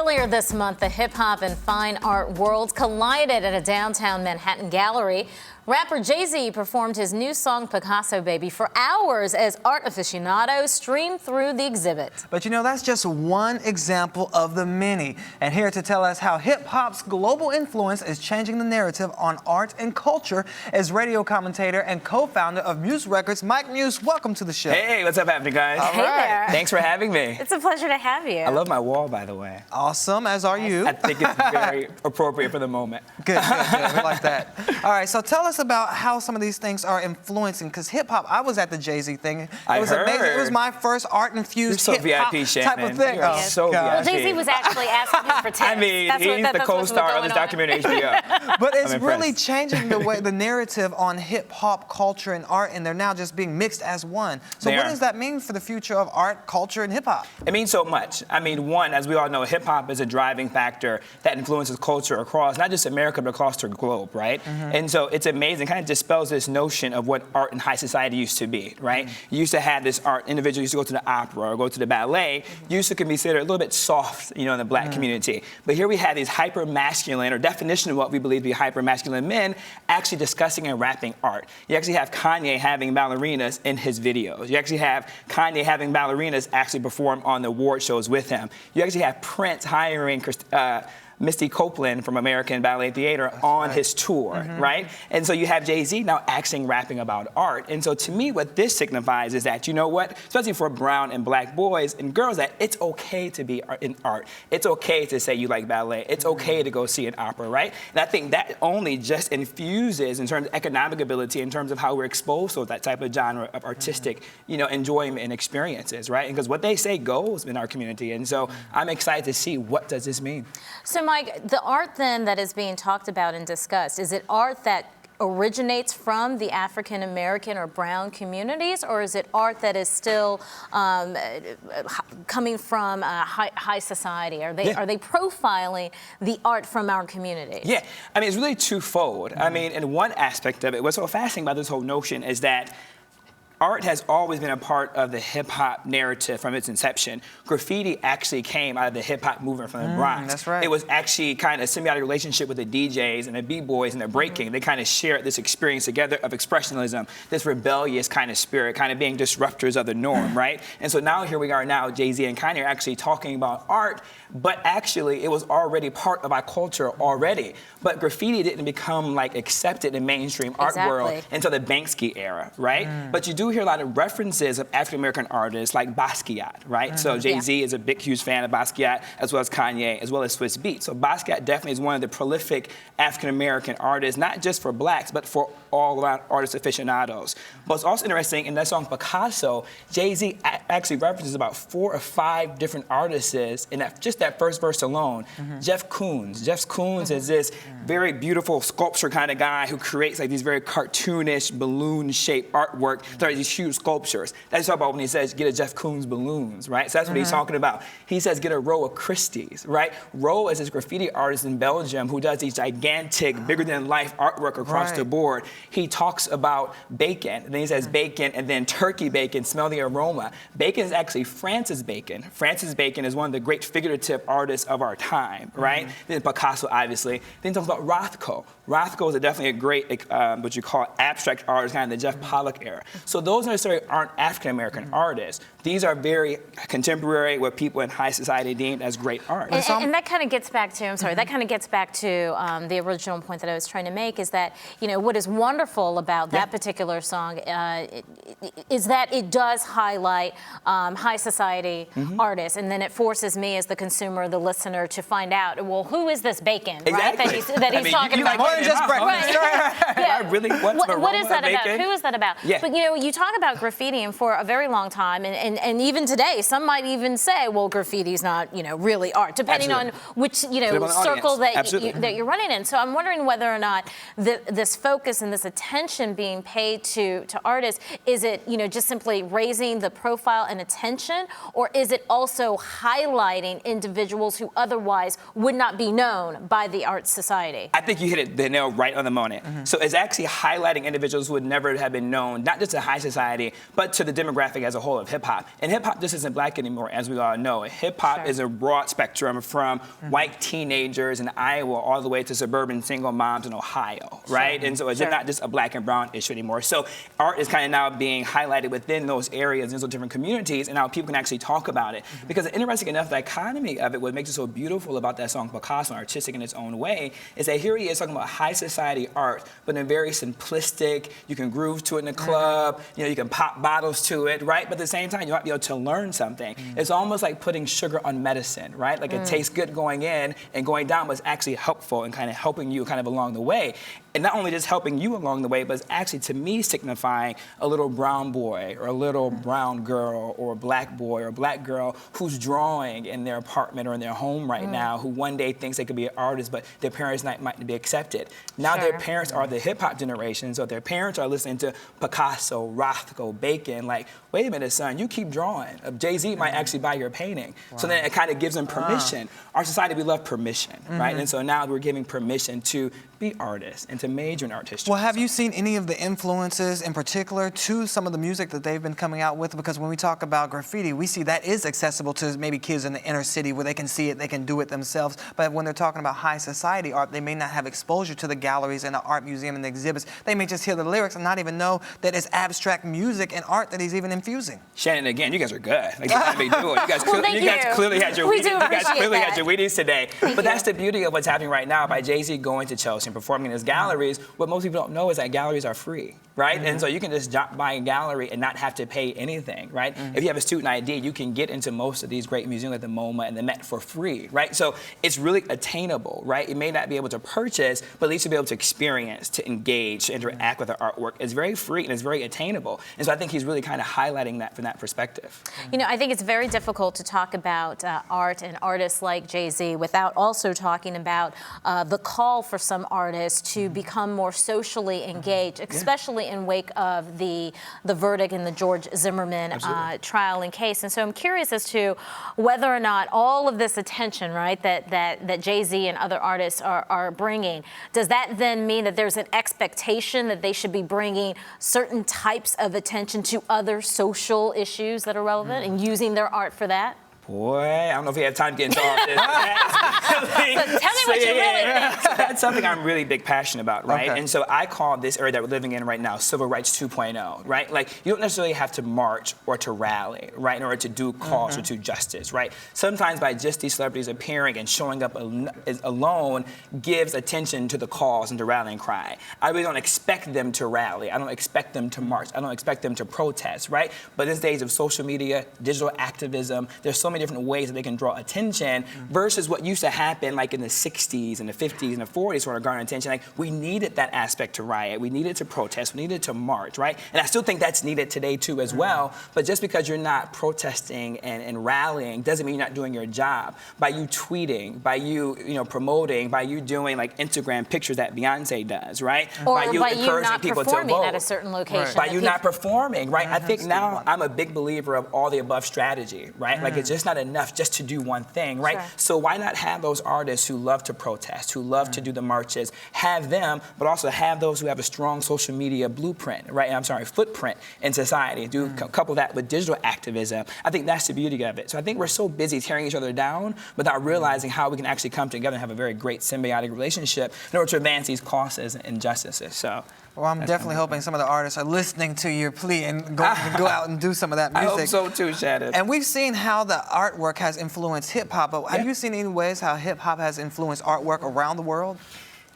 Earlier this month, the hip-hop and fine art worlds collided at a downtown Manhattan gallery. Rapper Jay-Z performed his new song, Picasso Baby, for hours as art aficionados streamed through the exhibit. But you know, that's just one example of the many. And here to tell us how hip-hop's global influence is changing the narrative on art and culture is radio commentator and co-founder of Muse Records, Mike Muse. Welcome to the show. Hey, what's up happening, guys? Hey there. Thanks for having me. It's a pleasure to have you. I love my wall, by the way. Awesome, as are you. I think it's very appropriate for the moment. Good, good. We like that. All right, so tell us about how some of these things are influencing, because hip-hop, I was at the Jay-Z thing. It was amazing. It was my first art-infused so hip-hop VIP, type of thing. You're so Well, VIP. Jay-Z was actually asking him for tips. I mean, he's the co-star of this documentary HBO. But it's really changing the way, the narrative on hip-hop culture and art, and they're now just being mixed as one. So what does that mean for the future of art, culture, and hip-hop? It means so much. I mean, one, as we all know, hip-hop is a driving factor that influences culture across, not just America, but across the globe, right? And so it's amazing, kind of dispels this notion of what art in high society used to be, right? You used to have this art, individuals used to go to the opera or go to the ballet, used to be considered a little bit soft, you know, in the black community. But here we have these hyper-masculine, or definition of what we believe to be hyper-masculine men, actually discussing and rapping art. You actually have Kanye having ballerinas in his videos. You actually have Kanye having ballerinas actually perform on the award shows with him. You actually have Prince hiring Misty Copeland from American Ballet Theater on his tour, right? And so you have Jay-Z now actually rapping about art. And so to me, what this signifies is that, you know what, especially for brown and black boys and girls, that it's okay to be in art. It's okay to say you like ballet. It's okay to go see an opera, right? And I think that only just infuses in terms of economic ability, in terms of how we're exposed to that type of genre of artistic, you know, enjoyment and experiences, right? Because what they say goes in our community. And so I'm excited to see what does this mean. So Mike, the art then that is being talked about and discussed, is it art that originates from the African American or brown communities, or is it art that is still coming from high society? Are they profiling the art from our community? Yeah, I mean, it's really twofold. I mean, in one aspect of it, what's so fascinating about this whole notion is that art has always been a part of the hip-hop narrative from its inception. Graffiti actually came out of the hip-hop movement from the Bronx. That's right. It was actually kind of a symbiotic relationship with the DJs and the B-boys and the breaking. They kind of shared this experience together of expressionism, this rebellious kind of spirit, kind of being disruptors of the norm, right? And so now here we are now, Jay-Z and Kanye are actually talking about art, but actually it was already part of our culture already. But graffiti didn't become like accepted in mainstream art world until the Banksy era, right? But you do hear a lot of references of African-American artists like Basquiat, right? So Jay-Z is a big, huge fan of Basquiat, as well as Kanye, as well as Swizz Beatz. So Basquiat definitely is one of the prolific African-American artists, not just for blacks, but for all around artist aficionados. But it's also interesting, in that song Picasso, Jay-Z actually references about 4 or 5 different artists in just that first verse alone. Jeff Koons. Jeff Koons is this very beautiful sculpture kind of guy who creates like these very cartoonish, balloon-shaped artwork. There are these huge sculptures. That's what about when he says, get a Jeff Koons balloons, right? So that's what he's talking about. He says, get a Roe of Christie's, right? Roe is this graffiti artist in Belgium who does these gigantic, bigger-than-life artwork across the board. He talks about bacon, and then he says bacon, and then turkey bacon, smell the aroma. Bacon is actually Francis Bacon. Francis Bacon is one of the great figurative artists of our time, right? Then Picasso, obviously. Then he talks about Rothko. Rothko is definitely a great, what you call abstract artist, kind of the Jeff Pollock era. So those necessarily aren't African-American artists. These are very contemporary, what people in high society deemed as great art. And that kind of gets back to, I'm sorry, that kind of gets back to the original point that I was trying to make, is that, you know, what is wonderful about that particular song is that it does highlight high society artists, and then it forces me as the consumer, the listener, to find out, well, who is this Bacon, right? That he's talking about. More than just breakfast. I really want what is that about? Who is that about? Yeah. But you know, you talk about graffiti, and for a very long time, and even today, some might even say, well, graffiti's not, you know, really art, depending on which, you know, circle that you're running in. So I'm wondering whether or not this focus and this attention being paid to artists, is it, you know, just simply raising the profile and attention, or is it also highlighting individuals who otherwise would not be known by the art society? I think you hit the nail right on the moment. So it's actually highlighting individuals who would never have been known, not just in high society, but to the demographic as a whole of hip hop. And hip hop just isn't black anymore, as we all know. Hip hop is a broad spectrum from white teenagers in Iowa all the way to suburban single moms in Ohio, right? And so it's not just a black and brown issue anymore. So art is kind of now being highlighted within those areas, in those different communities, and now people can actually talk about it. Because the interesting enough dichotomy of it, what makes it so beautiful about that song Picasso, and artistic in its own way, is that here he is talking about high society art, but in a very simplistic, you can groove to it in the club, you know, you can pop bottles to it, right? But at the same time, you might be able to learn something. It's almost like putting sugar on medicine, right? Like it tastes good going in and going down, but it's actually helpful and kind of helping you kind of along the way. And not only just helping you along the way, but it's actually, to me, signifying a little brown boy or a little brown girl or a black boy or a black girl who's drawing in their apartment or in their home right now, who one day thinks they could be an artist, but their parents might not be accepted. Now their parents are the hip hop generation, so their parents are listening to Picasso, Rothko, Bacon, like, wait a minute, son, you keep drawing. Jay-Z might actually buy your painting. So then it kind of gives them permission. Our society, we love permission, right? And so now we're giving permission to be artists and to major in art history. Well, have you seen any of the influences in particular to some of the music that they've been coming out with? Because when we talk about graffiti, we see that is accessible to maybe kids in the inner city where they can see it, they can do it themselves. But when they're talking about high society art, they may not have exposure to the galleries and the art museum and the exhibits. They may just hear the lyrics and not even know that it's abstract music and art that he's even infusing. Shannon, again, you guys are good. Like, you gotta be doing. You guys, you guys clearly had your Wheaties today. But that's the beauty of what's happening right now by Jay-Z going to Chelsea and performing in his galleries. What most people don't know is that galleries are free, right? And so you can just drop by a gallery and not have to pay anything, right? If you have a student ID, you can get into most of these great museums like the MoMA and the Met for free, right? So it's really attainable, right? You may not be able to purchase, but at least you'll be able to experience, to engage, to interact with the artwork. It's very free and it's very attainable. And so I think he's really kind of highlighting that from that perspective. You know, I think it's very difficult to talk about art and artists like Jay-Z without also talking about the call for some artists to become more socially engaged, especially in wake of the verdict in the George Zimmerman trial and case. And so I'm curious as to whether or not all of this attention, right, that Jay-Z and other artists are bringing, does that then mean that there's an expectation that they should be bringing certain types of attention to other social issues that are relevant and using their art for that? Boy, I don't know if we have time to get into all this. So tell me what you really think. So that's something I'm really big passionate about, right? And so I call this area that we're living in right now Civil Rights 2.0, right? Like, you don't necessarily have to march or to rally, right, in order to do cause or to justice, right? Sometimes by just these celebrities appearing and showing up alone gives attention to the cause and to rallying cry. I really don't expect them to rally. I don't expect them to march. I don't expect them to protest, right? But in these days of social media, digital activism, there's so many different ways that they can draw attention versus what used to happen like in the 60s and the 50s and the 40s sort of garner attention. Like, we needed that aspect to riot. We needed to protest. We needed to march, right? And I still think that's needed today too as well. But just because you're not protesting and rallying doesn't mean you're not doing your job. By you tweeting, by you promoting, by you doing like Instagram pictures that Beyonce does, right? Or by you encouraging people to vote. By you not performing at a certain location. By you not performing, right? I think now I'm a big believer of all the above strategy, right? Like, it's just not enough just to do one thing, right? So why not have those artists who love to protest, who love to do the marches, have them, but also have those who have a strong social media blueprint, right? Footprint in society. Couple that with digital activism. I think that's the beauty of it. So I think we're so busy tearing each other down without realizing how we can actually come together and have a very great symbiotic relationship in order to advance these causes and injustices. So. Well, I'm definitely hoping some of the artists are listening to your plea and go out and do some of that music. I hope so too, Shannon. And we've seen how the artwork has influenced hip-hop, but have you seen any ways how hip-hop has influenced artwork around the world?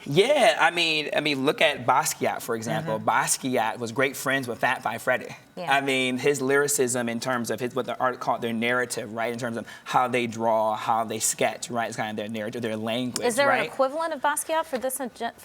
Yeah, I mean, look at Basquiat, for example. Basquiat was great friends with Fat Five Freddy. Yeah. I mean, his lyricism in terms of what the art called their narrative, right? In terms of how they draw, how they sketch, right? It's kind of their narrative, their language. Is there right? an equivalent of Basquiat for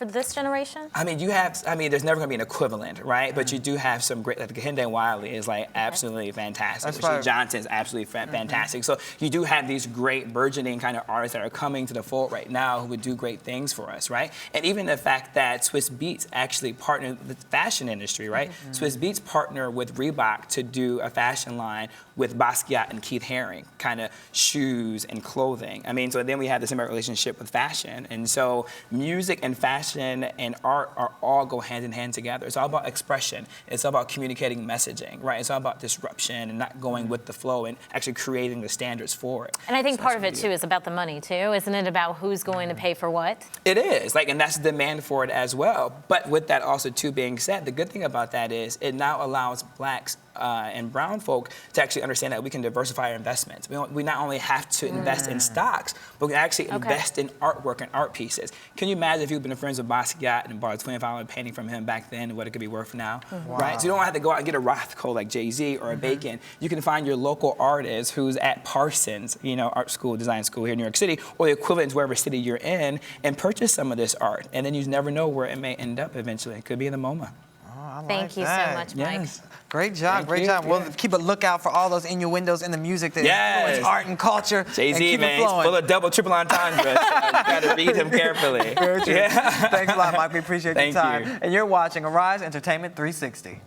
this generation? I mean, there's never going to be an equivalent, right? But you do have some great, like Kehinde Wiley is like absolutely fantastic. Rasheed Johnson is absolutely fantastic. So you do have these great burgeoning kind of artists that are coming to the fore right now who would do great things for us, right? And even the fact that Swiss Beats actually partnered with the fashion industry, right? Swiss Beats partnered with Reebok to do a fashion line with Basquiat and Keith Haring, kind of shoes and clothing. I mean, so then we have this similar relationship with fashion. And so music and fashion and art are all go hand in hand together. It's all about expression. It's all about communicating messaging, right? It's all about disruption and not going with the flow and actually creating the standards for it. And I think part of it too is about the money too, isn't it? About who's going to pay for what? It is, like, and that's the demand for it as well. But with that also too being said, the good thing about that is it now allows blacks and brown folk to actually understand that we can diversify our investments. We not only have to invest in stocks, but we can actually invest in artwork and art pieces. Can you imagine if you've been friends with Basquiat and bought a $25 painting from him back then and what it could be worth now, right? So you don't have to go out and get a Rothko like Jay-Z or a Bacon. You can find your local artist who's at Parsons, art school, design school here in New York City, or the equivalent to wherever city you're in, and purchase some of this art. And then you never know where it may end up eventually. It could be in the MoMA. Thank you so much, Mike. Yes. Great job, great job. We'll keep a lookout for all those innuendos in the music that influence art and culture. Jay-Z, man, he's full of double, triple entendres. You gotta read him carefully. Very true. Thanks a lot, Mike. We appreciate your time. And you're watching Arise Entertainment 360.